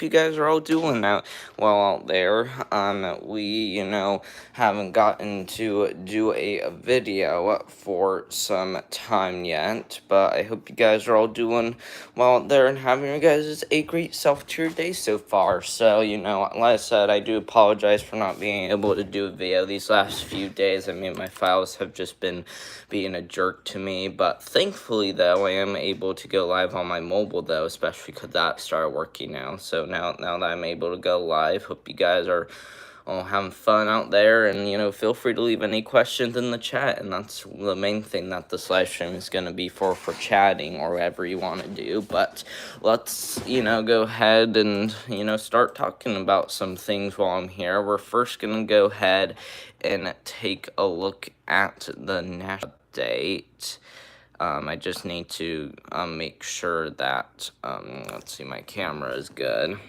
hope you guys are all doing out well out there. We, haven't gotten to do a video for some time yet, but I hope you guys are all doing well out there and having you guys a great self-care day so far. So, like I said, I do apologize for not being able to do a video these last few days. I mean, my files have just been being a jerk to me, but thankfully, though, I am able to go live on my mobile, though, especially because that started working now. So now that I'm able to go live, hope you guys are all having fun out there, and feel free to leave any questions in the chat, and that's the main thing that this live stream is going to be for chatting or whatever you want to do. But let's go ahead and start talking about some things while I'm here. We're first going to go ahead and take a look at the national update. I just need to make sure that let's see, my camera is good.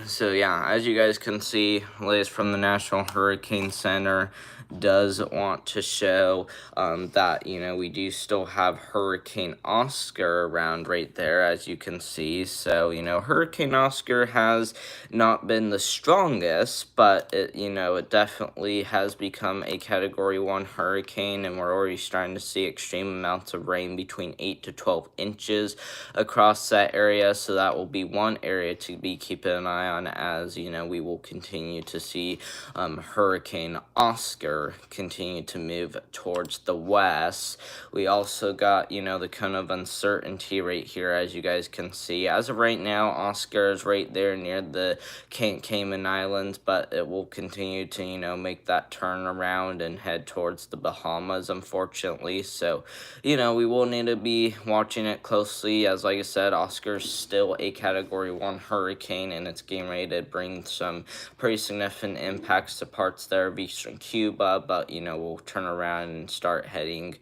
So yeah, as you guys can see, latest from the National Hurricane Center does want to show that we do still have Hurricane Oscar around right there, as you can see. So Hurricane Oscar has not been the strongest, but it definitely has become a Category 1 hurricane, and we're already starting to see extreme amounts of rain between 8 to 12 inches across that area. So that will be one area to be keeping an eye on, as we will continue to see Hurricane Oscar continue to move towards the west. We also got the kind of uncertainty right here, as you guys can see. As of right now, Oscar is right there near the Cayman Islands, but it will continue to make that turn around and head towards the Bahamas, unfortunately. So we will need to be watching it closely, as like I said, Oscar's still a Category 1 hurricane, and it's getting ready to bring some pretty significant impacts to parts there of eastern Cuba, but we'll turn around and start heading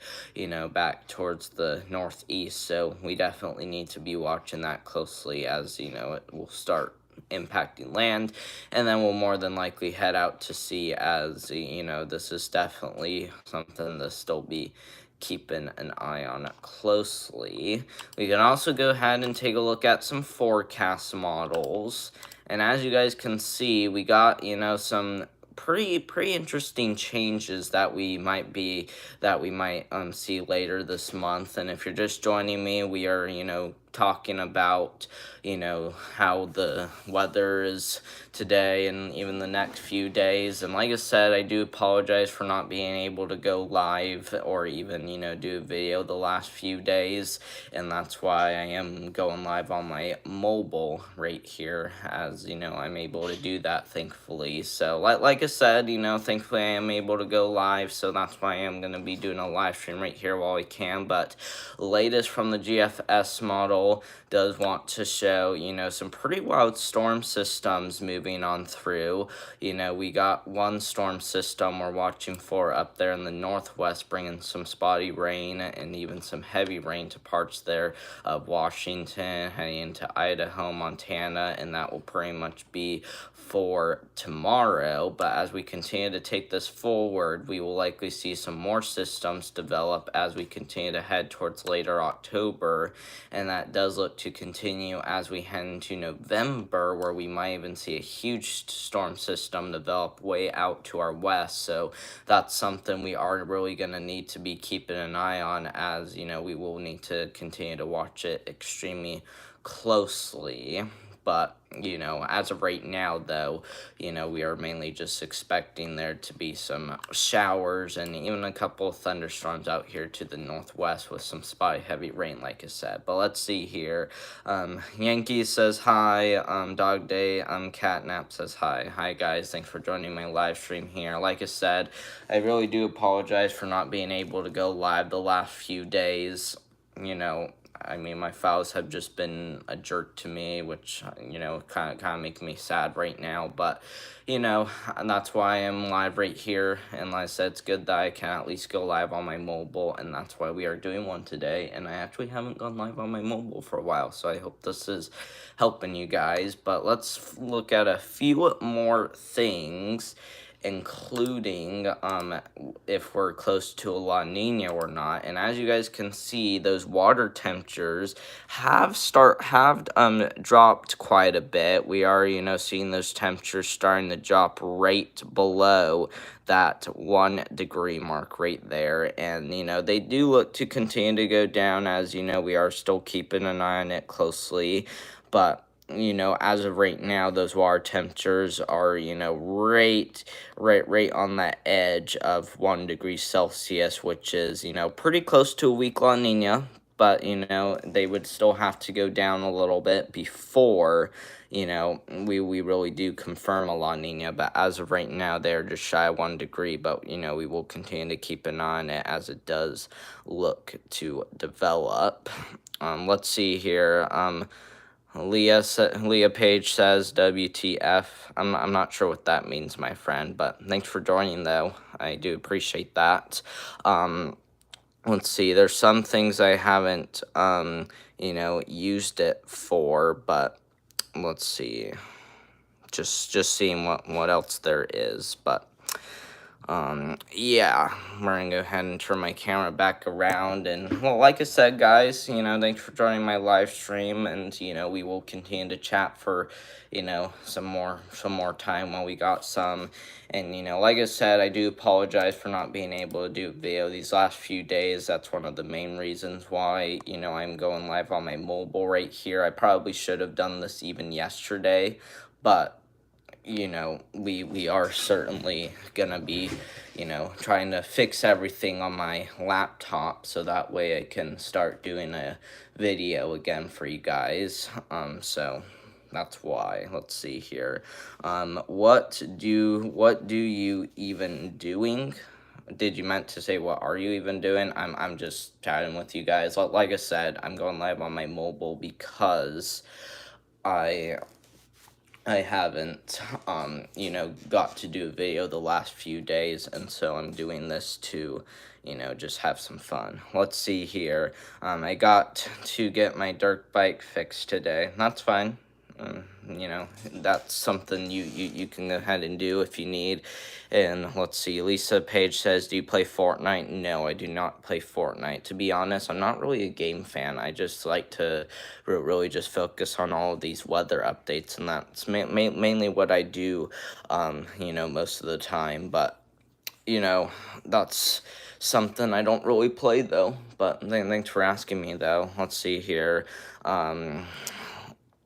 back towards the northeast. So we definitely need to be watching that closely, as it will start impacting land, and then we'll more than likely head out to sea, as this is definitely something to still be keeping an eye on closely. We can also go ahead and take a look at some forecast models, and as you guys can see, we got some pretty interesting changes that we might see later this month. And if you're just joining me, we are talking about how the weather is today and even the next few days. And like I said, I do apologize for not being able to go live or even do a video the last few days, and that's why I am going live on my mobile right here, as I'm able to do that, thankfully. So like I said, thankfully I am able to go live, so that's why I am going to be doing a live stream right here while I can. But latest from the GFS model does want to show some pretty wild storm systems moving on through. We got one storm system we're watching for up there in the northwest, bringing some spotty rain and even some heavy rain to parts there of Washington, heading into Idaho, Montana, and that will pretty much be for tomorrow. But as we continue to take this forward, we will likely see some more systems develop as we continue to head towards later October, and that does look to continue as we head into November, where we might even see a huge storm system develop way out to our west. So that's something we are really going to need to be keeping an eye on, as we will need to continue to watch it extremely closely. But as of right now, though, we are mainly just expecting there to be some showers and even a couple of thunderstorms out here to the northwest with some spotty heavy rain, like I said. But let's see here. Yankees says hi. Dog Day Catnap says hi. Hi, guys. Thanks for joining my live stream here. Like I said, I really do apologize for not being able to go live the last few days. I mean, my files have just been a jerk to me, which, kind of making me sad right now. But, and that's why I'm live right here. And like I said, it's good that I can at least go live on my mobile. And that's why we are doing one today. And I actually haven't gone live on my mobile for a while. So I hope this is helping you guys. But let's look at a few more things. including if we're close to a La Nina or not. And as you guys can see, those water temperatures have dropped quite a bit. We are, seeing those temperatures starting to drop right below that 1 degree mark right there. And, they do look to continue to go down, as, we are still keeping an eye on it closely. But, as of right now, those water temperatures are, right on that edge of 1 degree Celsius, which is, pretty close to a weak La Nina. But, they would still have to go down a little bit before, we really do confirm a La Nina. But as of right now, they're just shy of 1 degree. But, we will continue to keep an eye on it as it does look to develop. Let's see here. Leah Page says WTF. I'm not sure what that means, my friend, but thanks for joining, though. I do appreciate that. Let's see. There's some things I haven't used it for, but let's see. Just seeing what else there is, but yeah, we're gonna go ahead and turn my camera back around. And well, like I said, guys, thanks for joining my live stream, and we will continue to chat for some more time while we got some. And like I said, I do apologize for not being able to do a video these last few days. That's one of the main reasons why I'm going live on my mobile right here. I probably should have done this even yesterday, but we are certainly gonna be, trying to fix everything on my laptop so that way I can start doing a video again for you guys. So that's why. Let's see here. What do you even doing? Did you meant to say what are you even doing? I'm just chatting with you guys. Like I said, I'm going live on my mobile because I haven't, got to do a video the last few days, and so I'm doing this to, just have some fun. Let's see here. I got to get my dirt bike fixed today. That's fine. That's something you can go ahead and do if you need. And let's see, Lisa Page says, do you play Fortnite? No, I do not play Fortnite. To be honest, I'm not really a game fan. I just like to really just focus on all of these weather updates, and that's mainly what I do, most of the time. But, that's something I don't really play, though. But thanks for asking me, though. Let's see here.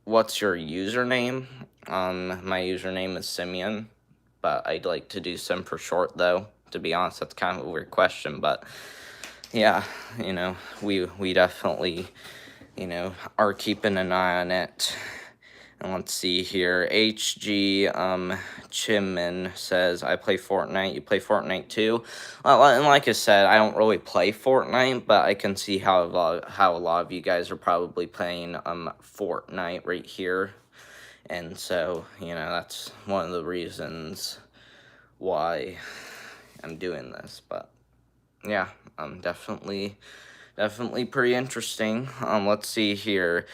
What's your username? My username is Simeon, but I'd like to do Sim for short, though. To be honest, that's kind of a weird question, but yeah, we definitely, are keeping an eye on it. And let's see here. HG Chimmin says, I play Fortnite. You play Fortnite too? And like I said, I don't really play Fortnite, but I can see how a lot of you guys are probably playing Fortnite right here. And so, that's one of the reasons why I'm doing this. But yeah, definitely pretty interesting. Let's see here.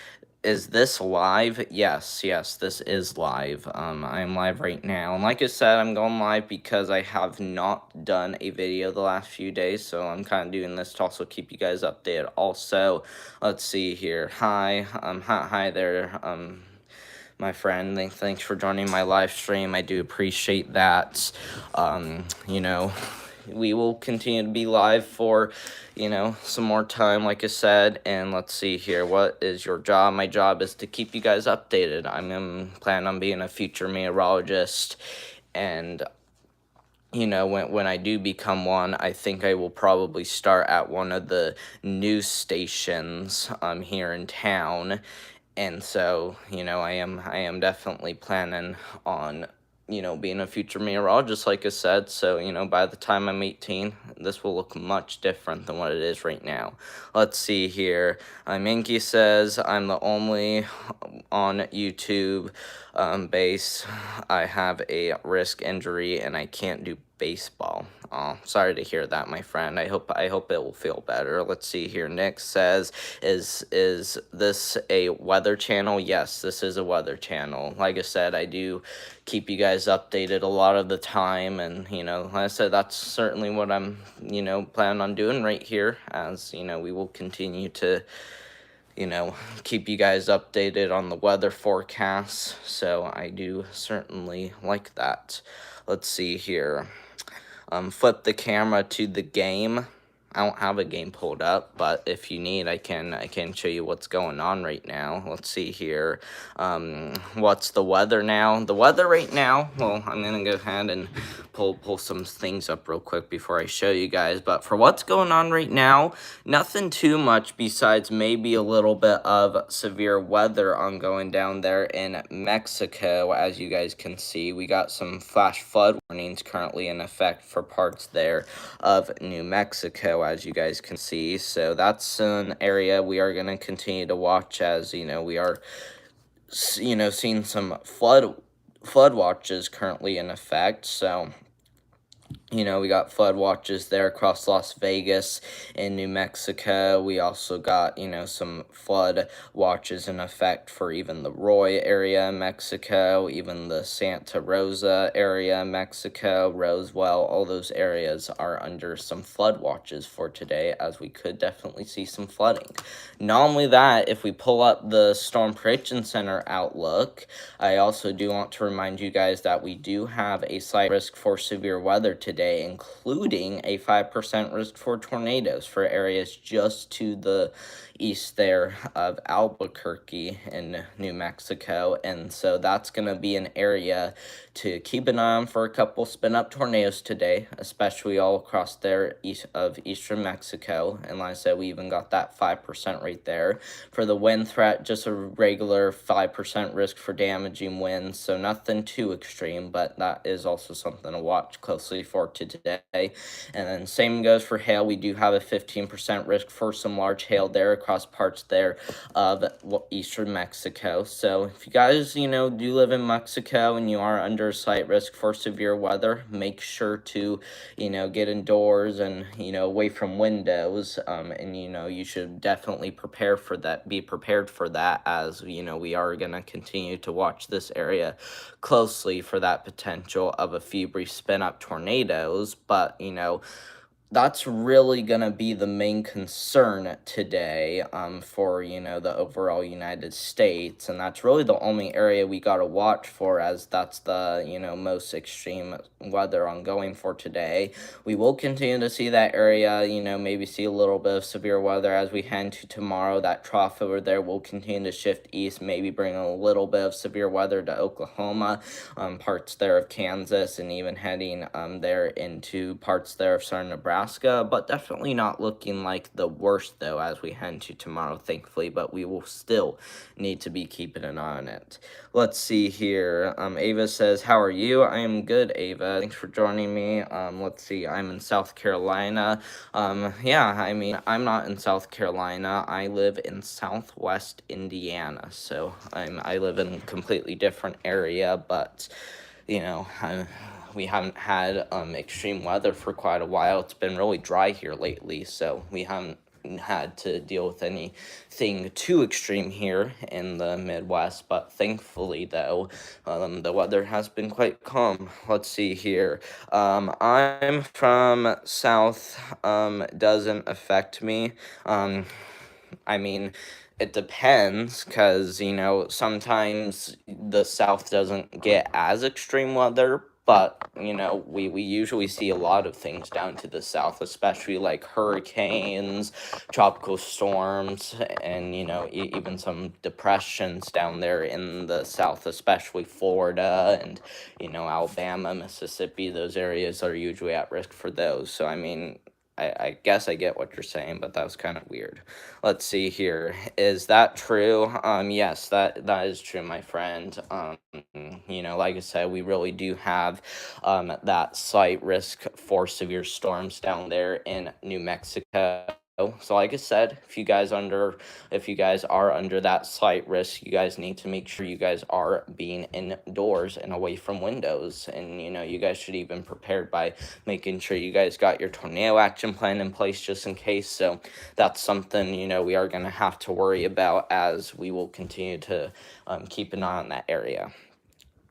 Is this live? Yes, this is live. I'm live right now. And like I said, I'm going live because I have not done a video the last few days, so I'm kind of doing this to also keep you guys updated. Also, let's see here. Hi there, my friend. Thanks for joining my live stream. I do appreciate that. We will continue to be live for, some more time, like I said. And let's see here. What is your job? My job is to keep you guys updated. I'm planning on being a future meteorologist. And, when I do become one, I think I will probably start at one of the news stations here in town. And so, I am definitely planning on being a future meteorologist, like I said. So, by the time I'm 18, this will look much different than what it is right now. Let's see here. Minky says, I'm the only on YouTube base. I have a wrist injury and I can't do baseball. Oh, sorry to hear that, my friend. I hope it will feel better. Let's see here. Nick says, is this a weather channel? Yes, this is a weather channel. Like I said, I do keep you guys updated a lot of the time, and like I said, that's certainly what I'm planning on doing right here, as we will continue to keep you guys updated on the weather forecasts. So I do certainly like that. Let's see here. Flip the camera to the game. I don't have a game pulled up, but if you need, I can show you what's going on right now. Let's see here. What's the weather now? The weather right now, well, I'm gonna go ahead and pull some things up real quick before I show you guys. But for what's going on right now, nothing too much besides maybe a little bit of severe weather ongoing down there in Mexico. As you guys can see, we got some flash flood warnings currently in effect for parts there of New Mexico, as you guys can see. So that's an area we are going to continue to watch, as we are seeing some flood watches currently in effect. So we got flood watches there across Las Vegas and New Mexico. We also got, some flood watches in effect for even the Roy area in Mexico, even the Santa Rosa area in Mexico, Roswell. All those areas are under some flood watches for today, as we could definitely see some flooding. Not only that, if we pull up the Storm Prediction Center outlook, I also do want to remind you guys that we do have a slight risk for severe weather today, including a 5% risk for tornadoes for areas just to the east there of Albuquerque in New Mexico. And so that's going to be an area to keep an eye on for a couple spin up tornadoes today, especially all across there east of eastern Mexico. And like I said, we even got that 5% right there. For the wind threat, just a regular 5% risk for damaging winds, so nothing too extreme, but that is also something to watch closely for today. And then same goes for hail. We do have a 15% risk for some large hail there across parts there of eastern Mexico. So if you guys, do live in Mexico and you are under slight risk for severe weather, make sure to, get indoors and, away from windows. And, you should definitely prepare for that, be prepared for that, as, we are going to continue to watch this area closely for that potential of a few brief spin up tornadoes. But, that's really going to be the main concern today for, the overall United States. And that's really the only area we got to watch for, as that's the, most extreme weather ongoing for today. We will continue to see that area, maybe see a little bit of severe weather as we head to tomorrow. That trough over there will continue to shift east, maybe bring a little bit of severe weather to Oklahoma, parts there of Kansas, and even heading there into parts there of southern Nebraska. But definitely not looking like the worst, though, as we head to tomorrow, thankfully. But we will still need to be keeping an eye on it. Let's see here. Ava says, how are you? I am good, Ava. Thanks for joining me. Let's see. I'm in South Carolina. Yeah, I mean, I'm not in South Carolina. I live in Southwest Indiana. So I live in a completely different area, but we haven't had extreme weather for quite a while. It's been really dry here lately, so we haven't had to deal with anything too extreme here in the Midwest. But thankfully, though, the weather has been quite calm. Let's see here. I'm from South. Doesn't affect me. I mean, it depends, because, sometimes the South doesn't get as extreme weather, but, we usually see a lot of things down to the South, especially like hurricanes, tropical storms, and, even some depressions down there in the South, especially Florida and, Alabama, Mississippi. Those areas are usually at risk for those. So, I mean, I guess I get what you're saying, but that was kind of weird. Let's see here. Is that true? Yes, that is true, my friend. Like I said, we really do have that slight risk for severe storms down there in New Mexico. So like I said, if you guys are under that slight risk, you guys need to make sure you guys are being indoors and away from windows. And you guys should even prepare by making sure you guys got your tornado action plan in place just in case. So that's something we are going to have to worry about as we will continue to keep an eye on that area.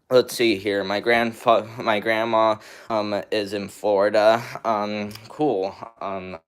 Let's see here. My grandma is in Florida. Cool.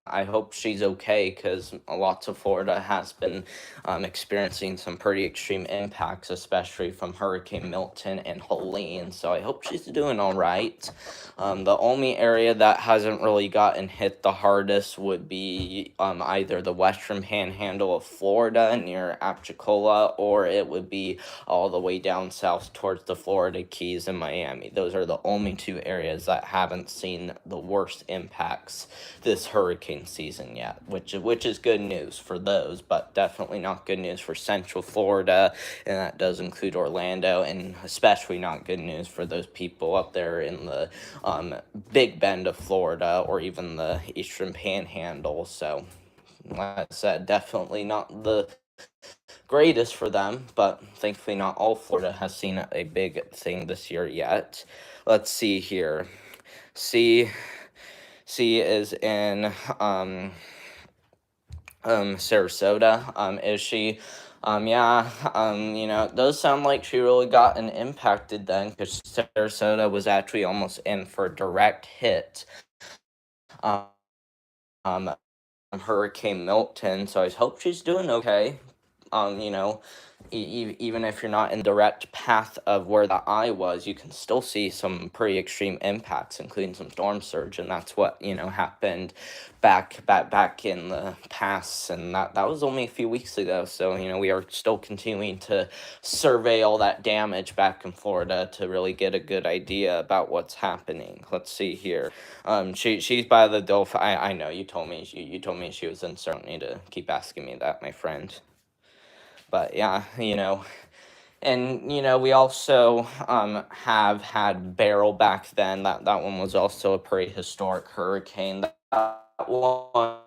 I hope she's okay because lots of Florida has been experiencing some pretty extreme impacts, especially from Hurricane Milton and Helene. So I hope she's doing all right. The only area that hasn't really gotten hit the hardest would be either the western panhandle of Florida near Apalachicola, or it would be all the way down south towards the Florida Keys and Miami. Those are the only two areas that haven't seen the worst impacts this hurricane season yet, which is good news for those, but definitely not good news for Central Florida, and that does include Orlando, and especially not good news for those people up there in the Big Bend of Florida or even the Eastern Panhandle. So, like I said, definitely not the greatest for them, but thankfully not all Florida has seen a big thing this year yet. Let's see here. C is in Sarasota. Is she? Yeah, it does sound like she really gotten impacted then, because Sarasota was actually almost in for a direct hit. Um, Hurricane Milton, so I hope she's doing okay. Even if you're not in direct path of where the eye was, you can still see some pretty extreme impacts, including some storm surge, and that's what happened back in the past, and that was only a few weeks ago. So we are still continuing to survey all that damage back in Florida to really get a good idea about what's happening. Let's see here. She's by the Delphi. I know you told me she was in. So I don't need to keep asking me that, my friend. But yeah, and we also have had Beryl back then. That one was also a pretty historic hurricane. That one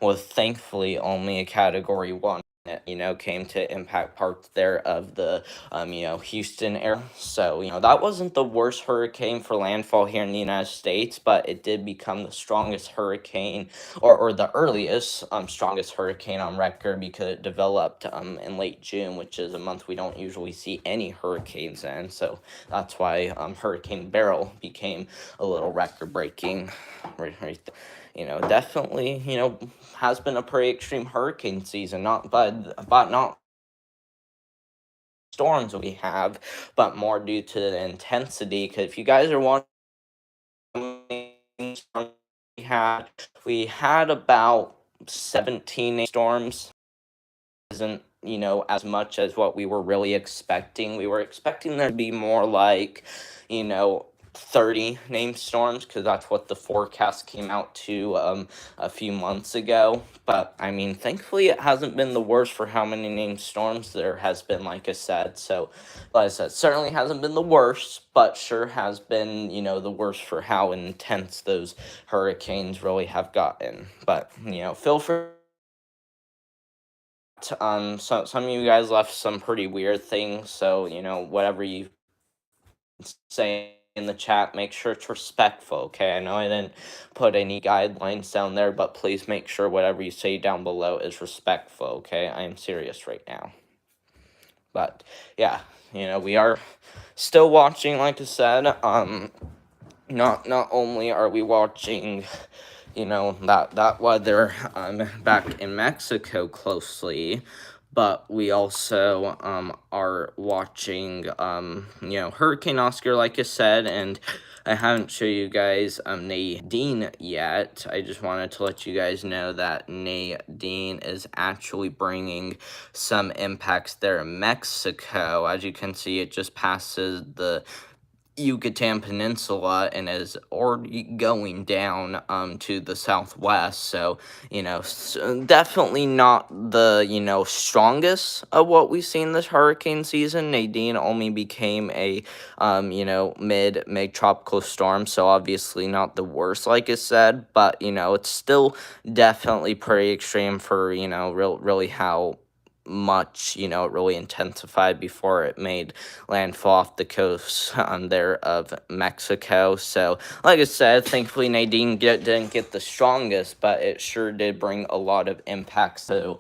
was thankfully only a Category 1. It, came to impact parts there of the, Houston area. So, that wasn't the worst hurricane for landfall here in the United States, but it did become the strongest hurricane, or the earliest strongest hurricane on record, because it developed in late June, which is a month we don't usually see any hurricanes in. So that's why Hurricane Beryl became a little record-breaking right there. Definitely, has been a pretty extreme hurricane season, not storms we have, but more due to the intensity. Because if you guys are watching, we had about 17 storms. Isn't as much as what we were really expecting. We were expecting there to be more like 30 named storms, because that's what the forecast came out to a few months ago. But I mean, thankfully it hasn't been the worst for how many named storms there has been, like I said. So like I said, certainly hasn't been the worst, but sure has been the worst for how intense those hurricanes really have gotten. But feel free. So some of you guys left some pretty weird things, so whatever you say in the chat, make sure it's respectful, okay? I know I didn't put any guidelines down there, but please make sure whatever you say down below is respectful, okay? I am serious right now. But yeah, we are still watching, like I said. Not only are we watching that weather back in Mexico closely, but we also are watching Hurricane Oscar, like I said, and I haven't shown you guys Nadine yet. I just wanted to let you guys know that Nadine is actually bringing some impacts there in Mexico. As you can see, it just passes the Yucatan Peninsula and is already going down to the southwest. So, definitely not the, strongest of what we've seen this hurricane season. Nadine only became a, mid tropical storm. So, obviously not the worst, like I said. But, it's still definitely pretty extreme for, really how much it really intensified before it made landfall off the coast there of Mexico. So like I said, thankfully Nadine didn't get the strongest, but it sure did bring a lot of impacts to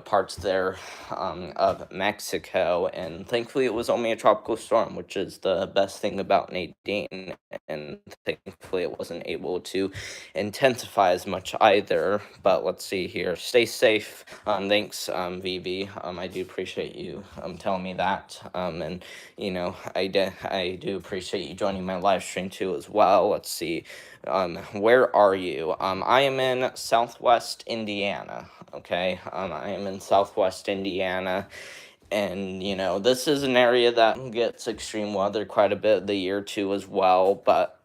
parts there of Mexico. And thankfully it was only a tropical storm, which is the best thing about Nadine. And thankfully it wasn't able to intensify as much either. But let's see here, stay safe. Thanks, VV. I do appreciate you telling me that. And I do appreciate you joining my live stream too as well. Let's see, where are you? I am in Southwest Indiana. Okay, I am in Southwest Indiana. And, this is an area that gets extreme weather quite a bit of the year too as well. But,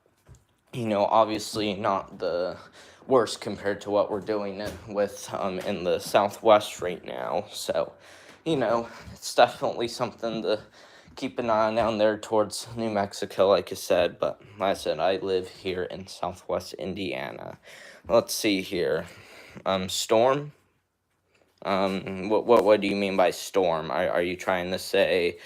obviously not the worst compared to what we're doing with in the Southwest right now. So, it's definitely something to keep an eye on down there towards New Mexico, like I said. But like I said, I live here in Southwest Indiana. Let's see here. Storm. What do you mean by storm? Are you trying to say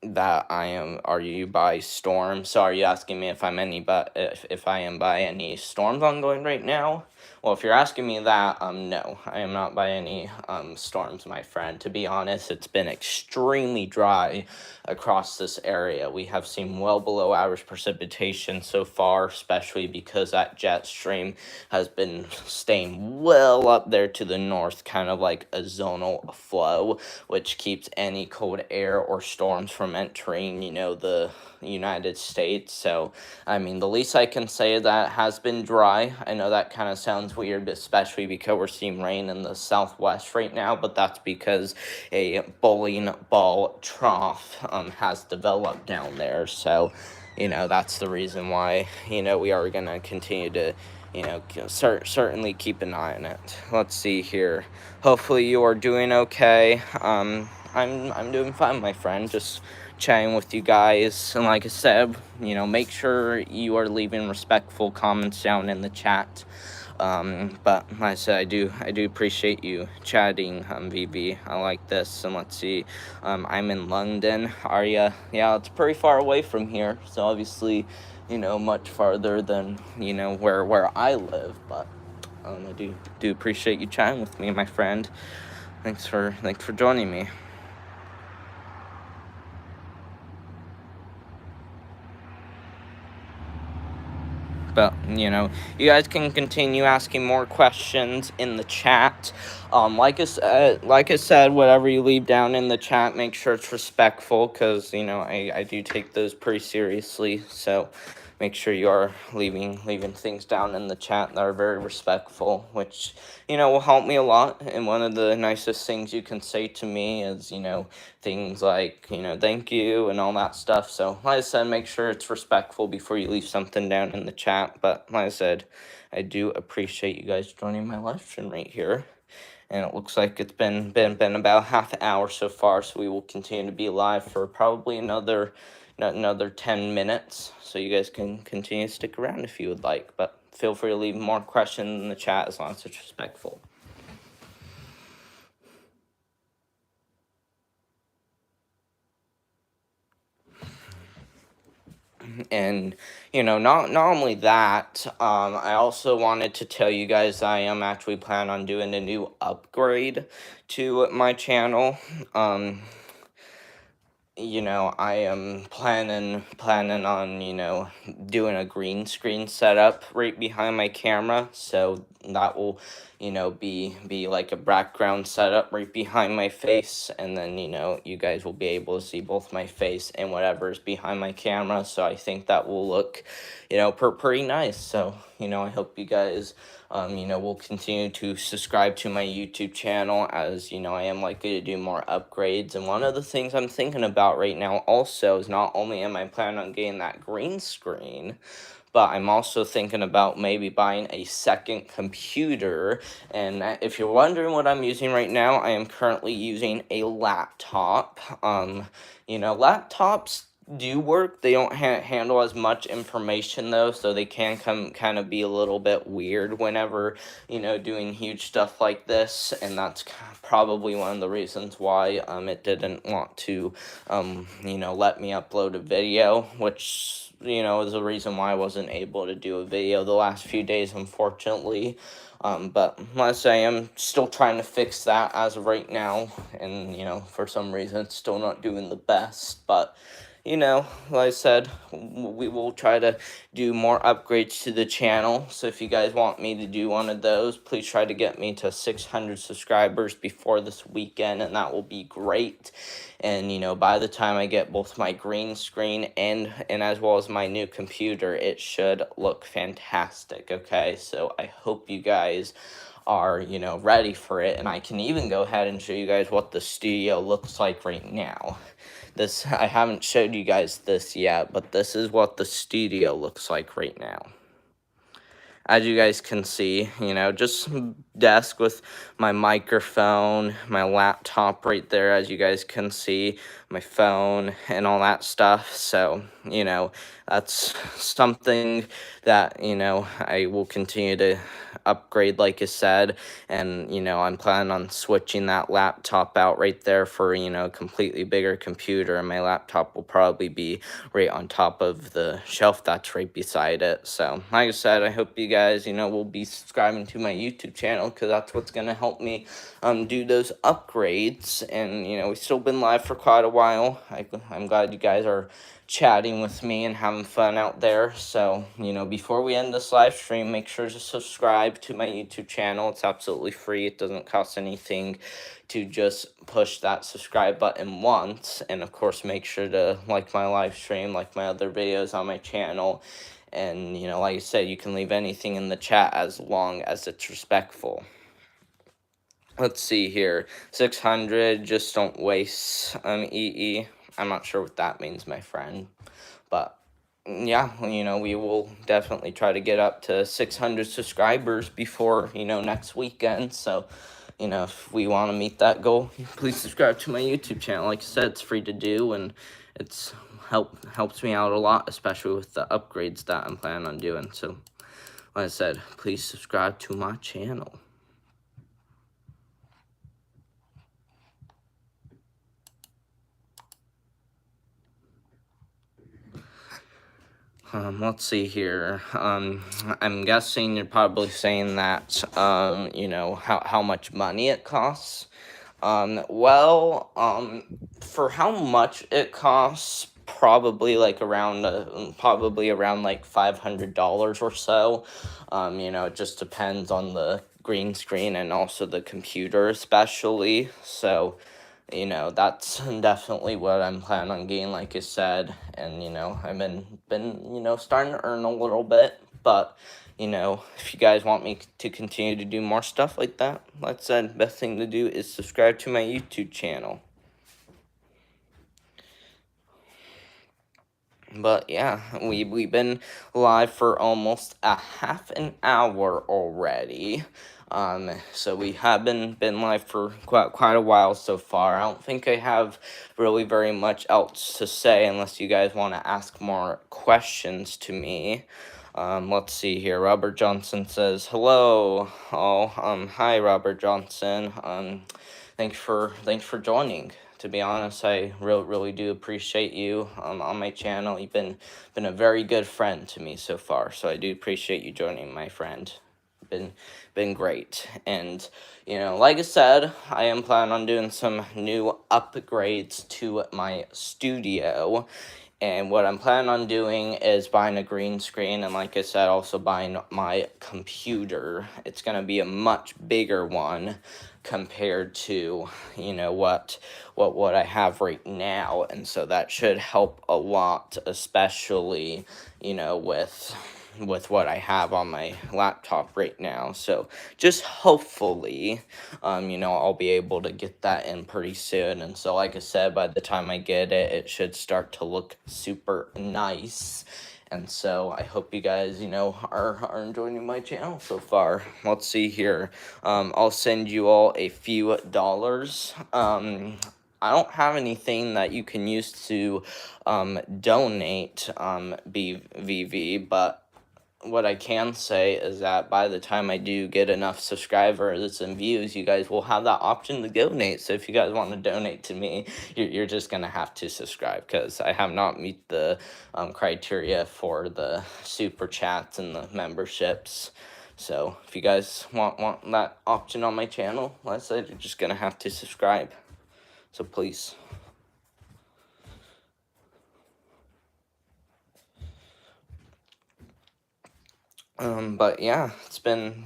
that are you by storm? So are you asking me if I'm if I am by any storms ongoing right now? Well, if you're asking me that, no, I am not by any storms, my friend. To be honest, it's been extremely dry across this area. We have seen well below average precipitation so far, especially because that jet stream has been staying well up there to the north, kind of like a zonal flow, which keeps any cold air or storms from entering, the United States. So, I mean, the least I can say is that it has been dry. I know that kind of sounds weird, especially because we're seeing rain in the southwest right now, but that's because a bowling ball trough has developed down there. So, that's the reason why, we are going to continue to certainly keep an eye on it. Let's see here. Hopefully you are doing okay. I'm doing fine, my friend. Just chatting with you guys, and like I said, make sure you are leaving respectful comments down in the chat. But like I said, I do appreciate you chatting, VV. I like this. And let's see, I'm in London. Are ya? Yeah, it's pretty far away from here, so obviously, much farther than where I live. But I do appreciate you chatting with me, my friend. Thanks for joining me. But you guys can continue asking more questions in the chat. Like I said, whatever you leave down in the chat, make sure it's respectful, because I do take those pretty seriously. So make sure you are leaving things down in the chat that are very respectful, which will help me a lot. And one of the nicest things you can say to me is things like thank you and all that stuff. So like I said, make sure it's respectful before you leave something down in the chat. But like I said, I do appreciate you guys joining my live stream right here. And it looks like it's been about half an hour so far, so we will continue to be live for probably another 10 minutes, so you guys can continue to stick around if you would like. But feel free to leave more questions in the chat as long as it's respectful. And not only that, I also wanted to tell you guys I am actually planning on doing a new upgrade to my channel. I am planning on doing a green screen setup right behind my camera, so that will be like a background setup right behind my face, and then you guys will be able to see both my face and whatever is behind my camera. So I think that will look pretty nice. So I hope you guys will continue to subscribe to my YouTube channel, as I am likely to do more upgrades. And one of the things I'm thinking about about right now also is not only am I planning on getting that green screen, but I'm also thinking about maybe buying a second computer. And if you're wondering what I'm using right now, I am currently using a laptop. Laptops do work. They don't handle as much information though, so they can kind of be a little bit weird whenever, doing huge stuff like this. And that's probably one of the reasons why it didn't want to let me upload a video, which is the reason why I wasn't able to do a video the last few days, unfortunately. But let's say I'm still trying to fix that as of right now, and for some reason it's still not doing the best. But like I said, we will try to do more upgrades to the channel. So if you guys want me to do one of those, please try to get me to 600 subscribers before this weekend, and that will be great. And by the time I get both my green screen and as well as my new computer, it should look fantastic. Okay, so I hope you guys are ready for it, and I can even go ahead and show you guys what the studio looks like right now. I haven't showed you guys this yet, but this is what the studio looks like right now. As you guys can see, just desk with my microphone, my laptop right there, as you guys can see, my phone and all that stuff. So, that's something that, I will continue to upgrade, like I said. And, I'm planning on switching that laptop out right there for, a completely bigger computer. And my laptop will probably be right on top of the shelf that's right beside it. So, like I said, I hope you guys, will be subscribing to my YouTube channel, because that's what's going to help me do those upgrades. And, we've still been live for quite a while. I'm glad you guys are chatting with me and having fun out there. So, before we end this live stream, make sure to subscribe to my YouTube channel. It's absolutely free. It doesn't cost anything to just push that subscribe button once. And of course, make sure to like my live stream, like my other videos on my channel. And, like I said, you can leave anything in the chat as long as it's respectful. Let's see here. 600, just don't waste EE. I'm not sure what that means, my friend. But yeah, we will definitely try to get up to 600 subscribers before, next weekend. So, if we want to meet that goal, please subscribe to my YouTube channel. Like I said, it's free to do, and it's helps me out a lot, especially with the upgrades that I'm planning on doing. So, like I said, please subscribe to my channel. Let's see here. I'm guessing you're probably saying that, how much money it costs. For how much it costs, probably around like $500 or so. It just depends on the green screen and also the computer especially. So, that's definitely what I'm planning on getting, like I said. And, I've been starting to earn a little bit. But, if you guys want me to continue to do more stuff like that, like I said, best thing to do is subscribe to my YouTube channel. But yeah, we've been live for almost a half an hour already. So we have been live for quite a while so far. I don't think I have really very much else to say unless you guys want to ask more questions to me. Let's see here. Robert Johnson says hello. Hi Robert Johnson. Thanks for joining. To be honest, I really do appreciate you on my channel. You've been a very good friend to me so far, so I do appreciate you joining, my friend. Been great. And like I said, I am planning on doing some new upgrades to my studio. And what I'm planning on doing is buying a green screen, and like I said, also buying my computer. It's going to be a much bigger one compared to, what I have right now. And so that should help a lot, especially, with with what I have on my laptop right now. So just hopefully, I'll be able to get that in pretty soon. And so, like I said, by the time I get it, it should start to look super nice. And so I hope you guys, are enjoying my channel so far. Let's see here. I'll send you all a few dollars. I don't have anything that you can use to donate BVV, but what I can say is that by the time I do get enough subscribers and views, you guys will have that option to donate. So if you guys want to donate to me, you're just going to have to subscribe, because I have not meet the criteria for the super chats and the memberships. So if you guys want that option on my channel, like I said, you're just going to have to subscribe. So please. But yeah, it's been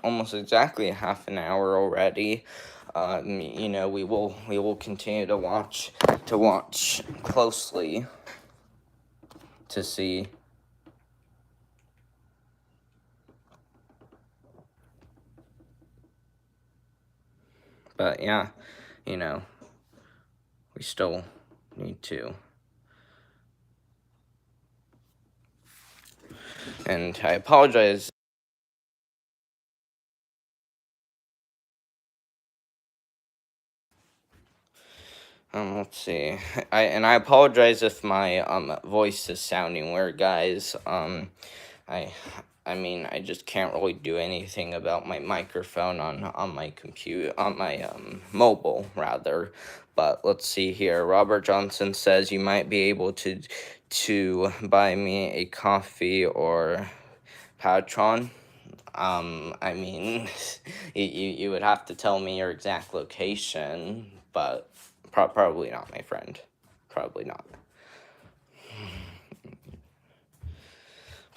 almost exactly half an hour already. We will continue to watch closely to see. But yeah, we still need to. And I apologize. Let's see. I apologize if my voice is sounding weird, guys. I mean, I just can't really do anything about my microphone on my computer, on my mobile rather. But let's see here. Robert Johnson says you might be able to buy me a coffee or Patron. I mean, you would have to tell me your exact location, but probably not, my friend. Probably not.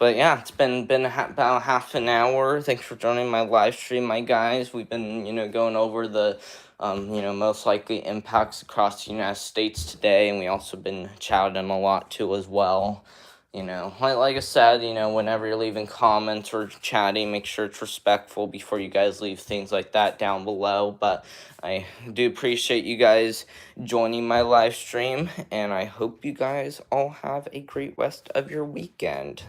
But yeah, it's been about half an hour. Thanks for joining my live stream, my guys. We've been, going over the, most likely impacts across the United States today, and we also been chatting a lot too as well. Like I said, whenever you're leaving comments or chatting, make sure it's respectful before you guys leave things like that down below. But I do appreciate you guys joining my live stream, and I hope you guys all have a great rest of your weekend.